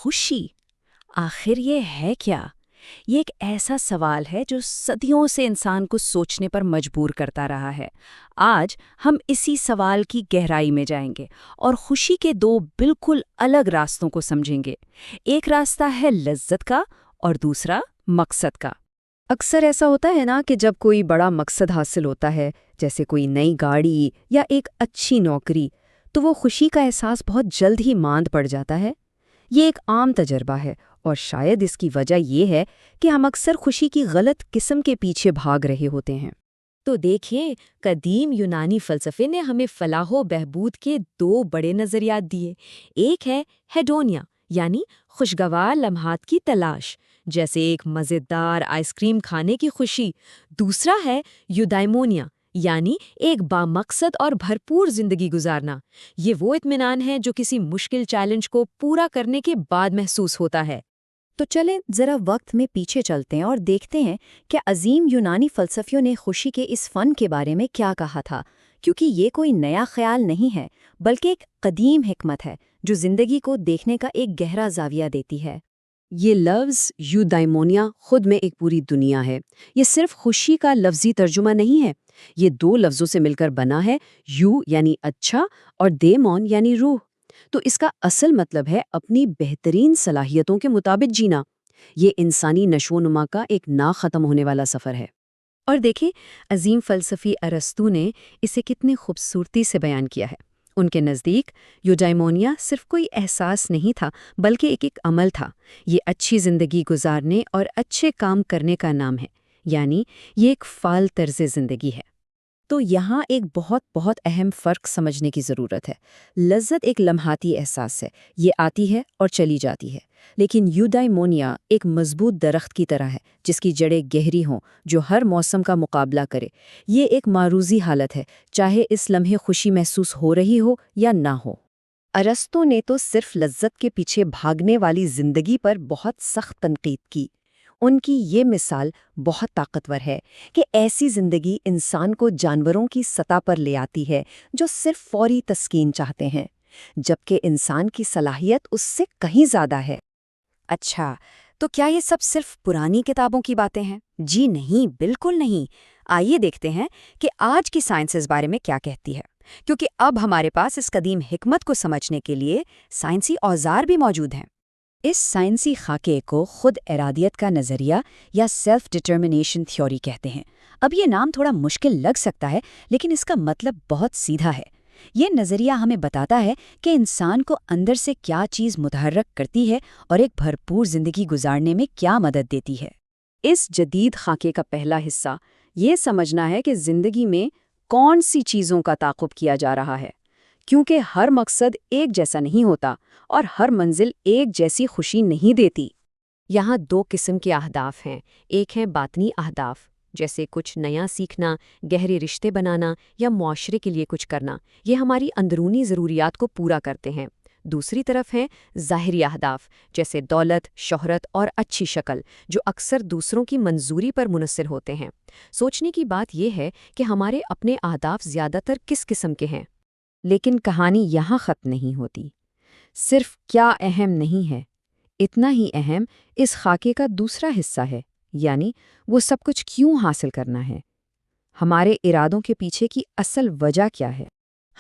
خوشی آخر یہ ہے کیا؟ یہ ایک ایسا سوال ہے جو صدیوں سے انسان کو سوچنے پر مجبور کرتا رہا ہے۔ آج ہم اسی سوال کی گہرائی میں جائیں گے اور خوشی کے دو بالکل الگ راستوں کو سمجھیں گے۔ ایک راستہ ہے لذت کا اور دوسرا مقصد کا۔ اکثر ایسا ہوتا ہے نا کہ جب کوئی بڑا مقصد حاصل ہوتا ہے، جیسے کوئی نئی گاڑی یا ایک اچھی نوکری، تو وہ خوشی کا احساس بہت جلد ہی ماند پڑ جاتا ہے۔ یہ ایک عام تجربہ ہے اور شاید اس کی وجہ یہ ہے کہ ہم اکثر خوشی کی غلط قسم کے پیچھے بھاگ رہے ہوتے ہیں۔ تو دیکھیں، قدیم یونانی فلسفے نے ہمیں فلاح و بہبود کے دو بڑے نظریات دیے۔ ایک ہے ہیڈونیا، یعنی خوشگوار لمحات کی تلاش، جیسے ایک مزیدار آئس کریم کھانے کی خوشی۔ دوسرا ہے یودائمونیا، یعنی ایک بامقصد اور بھرپور زندگی گزارنا۔ یہ وہ اطمینان ہے جو کسی مشکل چیلنج کو پورا کرنے کے بعد محسوس ہوتا ہے۔ تو چلیں ذرا وقت میں پیچھے چلتے ہیں اور دیکھتے ہیں کہ عظیم یونانی فلسفیوں نے خوشی کے اس فن کے بارے میں کیا کہا تھا، کیونکہ یہ کوئی نیا خیال نہیں ہے بلکہ ایک قدیم حکمت ہے جو زندگی کو دیکھنے کا ایک گہرا زاویہ دیتی ہے۔ یہ لفظ یودائمونیا خود میں ایک پوری دنیا ہے۔ یہ صرف خوشی کا لفظی ترجمہ نہیں ہے، یہ دو لفظوں سے مل کر بنا ہے، یو یعنی اچھا اور دیمون یعنی روح۔ تو اس کا اصل مطلب ہے اپنی بہترین صلاحیتوں کے مطابق جینا۔ یہ انسانی نشو و نما کا ایک نہ ختم ہونے والا سفر ہے۔ اور دیکھیں، عظیم فلسفی ارسطو نے اسے کتنی خوبصورتی سے بیان کیا ہے۔ ان کے نزدیک یودائمونیا صرف کوئی احساس نہیں تھا بلکہ ایک عمل تھا۔ یہ اچھی زندگی گزارنے اور اچھے کام کرنے کا نام ہے، یعنی یہ ایک فعال طرز زندگی ہے۔ تو یہاں ایک بہت اہم فرق سمجھنے کی ضرورت ہے۔ لذت ایک لمحاتی احساس ہے، یہ آتی ہے اور چلی جاتی ہے، لیکن یودائمونیا ایک مضبوط درخت کی طرح ہے جس کی جڑیں گہری ہوں، جو ہر موسم کا مقابلہ کرے۔ یہ ایک معروضی حالت ہے، چاہے اس لمحے خوشی محسوس ہو رہی ہو یا نہ ہو۔ ارسطو نے تو صرف لذت کے پیچھے بھاگنے والی زندگی پر بہت سخت تنقید کی۔ ان کی یہ مثال بہت طاقتور ہے کہ ایسی زندگی انسان کو جانوروں کی سطح پر لے آتی ہے جو صرف فوری تسکین چاہتے ہیں، جبکہ انسان کی صلاحیت اس سے کہیں زیادہ ہے۔ اچھا، تو کیا یہ سب صرف پرانی کتابوں کی باتیں ہیں؟ جی نہیں، بالکل نہیں۔ آئیے دیکھتے ہیں کہ آج کی سائنس اس بارے میں کیا کہتی ہے، کیونکہ اب ہمارے پاس اس قدیم حکمت کو سمجھنے کے لیے سائنسی اوزار بھی موجود ہیں۔ اس سائنسی خاکے کو خود ارادیت کا نظریہ یا سیلف ڈٹرمنیشن تھیوری کہتے ہیں۔ اب یہ نام تھوڑا مشکل لگ سکتا ہے، لیکن اس کا مطلب بہت سیدھا ہے۔ یہ نظریہ ہمیں بتاتا ہے کہ انسان کو اندر سے کیا چیز متحرک کرتی ہے اور ایک بھرپور زندگی گزارنے میں کیا مدد دیتی ہے۔ اس جدید خاکے کا پہلا حصہ یہ سمجھنا ہے کہ زندگی میں کون سی چیزوں کا تعاقب کیا جا رہا ہے، کیونکہ ہر مقصد ایک جیسا نہیں ہوتا اور ہر منزل ایک جیسی خوشی نہیں دیتی۔ یہاں دو قسم کے اہداف ہیں۔ ایک ہے باطنی اہداف، جیسے کچھ نیا سیکھنا، گہرے رشتے بنانا یا معاشرے کے لیے کچھ کرنا۔ یہ ہماری اندرونی ضروریات کو پورا کرتے ہیں۔ دوسری طرف ہیں ظاہری اہداف، جیسے دولت، شہرت اور اچھی شکل، جو اکثر دوسروں کی منظوری پر منحصر ہوتے ہیں۔ سوچنے کی بات یہ ہے کہ ہمارے اپنے اہداف زیادہ تر کس قسم کے ہیں۔ لیکن کہانی یہاں ختم نہیں ہوتی۔ صرف کیا اہم نہیں ہے، اتنا ہی اہم اس خاکے کا دوسرا حصہ ہے، یعنی وہ سب کچھ کیوں حاصل کرنا ہے۔ ہمارے ارادوں کے پیچھے کی اصل وجہ کیا ہے؟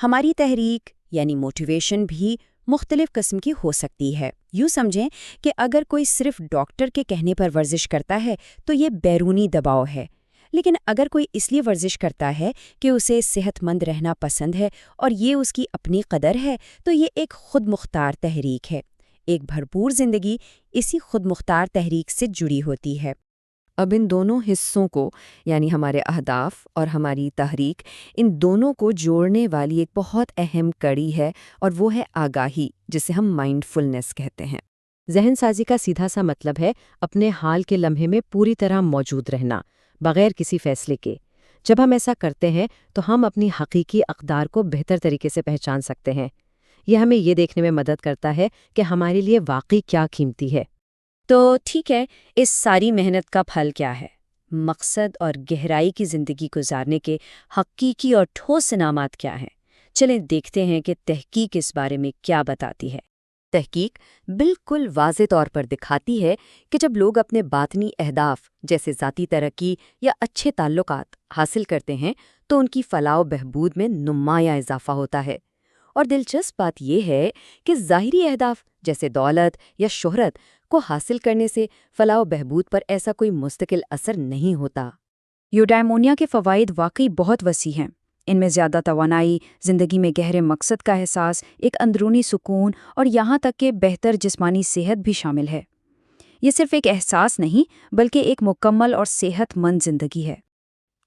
ہماری تحریک یعنی موٹیویشن بھی مختلف قسم کی ہو سکتی ہے۔ یوں سمجھیں کہ اگر کوئی صرف ڈاکٹر کے کہنے پر ورزش کرتا ہے تو یہ بیرونی دباؤ ہے، لیکن اگر کوئی اس لیے ورزش کرتا ہے کہ اسے صحت مند رہنا پسند ہے اور یہ اس کی اپنی قدر ہے، تو یہ ایک خود مختار تحریک ہے۔ ایک بھرپور زندگی اسی خود مختار تحریک سے جڑی ہوتی ہے۔ اب ان دونوں حصوں کو، یعنی ہمارے اہداف اور ہماری تحریک، ان دونوں کو جوڑنے والی ایک بہت اہم کڑی ہے، اور وہ ہے آگاہی، جسے ہم مائنڈ فلنس کہتے ہیں۔ ذہن سازی کا سیدھا سا مطلب ہے اپنے حال کے لمحے میں پوری طرح موجود رہنا، بغیر کسی فیصلے کے۔ جب ہم ایسا کرتے ہیں تو ہم اپنی حقیقی اقدار کو بہتر طریقے سے پہچان سکتے ہیں۔ یہ ہمیں یہ دیکھنے میں مدد کرتا ہے کہ ہمارے لیے واقعی کیا قیمتی ہے۔ تو ٹھیک ہے، اس ساری محنت کا پھل کیا ہے؟ مقصد اور گہرائی کی زندگی گزارنے کے حقیقی اور ٹھوس انعامات کیا ہیں؟ چلیں دیکھتے ہیں کہ تحقیق اس بارے میں کیا بتاتی ہے۔ تحقیق بالکل واضح طور پر دکھاتی ہے کہ جب لوگ اپنے باطنی اہداف جیسے ذاتی ترقی یا اچھے تعلقات حاصل کرتے ہیں تو ان کی فلاح و بہبود میں نمایاں اضافہ ہوتا ہے۔ اور دلچسپ بات یہ ہے کہ ظاہری اہداف جیسے دولت یا شہرت کو حاصل کرنے سے فلاح و بہبود پر ایسا کوئی مستقل اثر نہیں ہوتا۔ یوڈائمونیا کے فوائد واقعی بہت وسیع ہیں۔ ان میں زیادہ توانائی، زندگی میں گہرے مقصد کا احساس، ایک اندرونی سکون اور یہاں تک کہ بہتر جسمانی صحت بھی شامل ہے۔ یہ صرف ایک احساس نہیں بلکہ ایک مکمل اور صحت مند زندگی ہے۔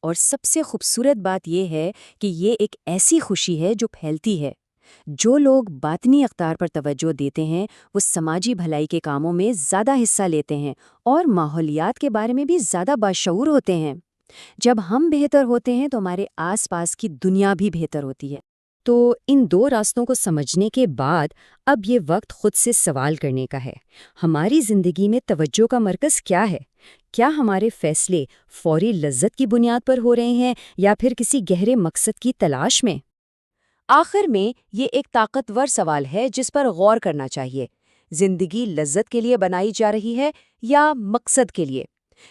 اور سب سے خوبصورت بات یہ ہے کہ یہ ایک ایسی خوشی ہے جو پھیلتی ہے۔ جو لوگ باطنی اقدار پر توجہ دیتے ہیں وہ سماجی بھلائی کے کاموں میں زیادہ حصہ لیتے ہیں اور ماحولیات کے بارے میں بھی زیادہ باشعور ہوتے ہیں۔ جب ہم بہتر ہوتے ہیں تو ہمارے آس پاس کی دنیا بھی بہتر ہوتی ہے۔ تو ان دو راستوں کو سمجھنے کے بعد اب یہ وقت خود سے سوال کرنے کا ہے، ہماری زندگی میں توجہ کا مرکز کیا ہے؟ کیا ہمارے فیصلے فوری لذت کی بنیاد پر ہو رہے ہیں یا پھر کسی گہرے مقصد کی تلاش میں؟ آخر میں یہ ایک طاقتور سوال ہے جس پر غور کرنا چاہیے۔ زندگی لذت کے لیے بنائی جا رہی ہے یا مقصد کے لیے؟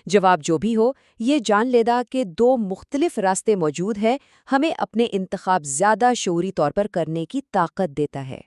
جواب جو بھی ہو، یہ جان لینا کہ دو مختلف راستے موجود ہیں ہمیں اپنے انتخاب زیادہ شعوری طور پر کرنے کی طاقت دیتا ہے۔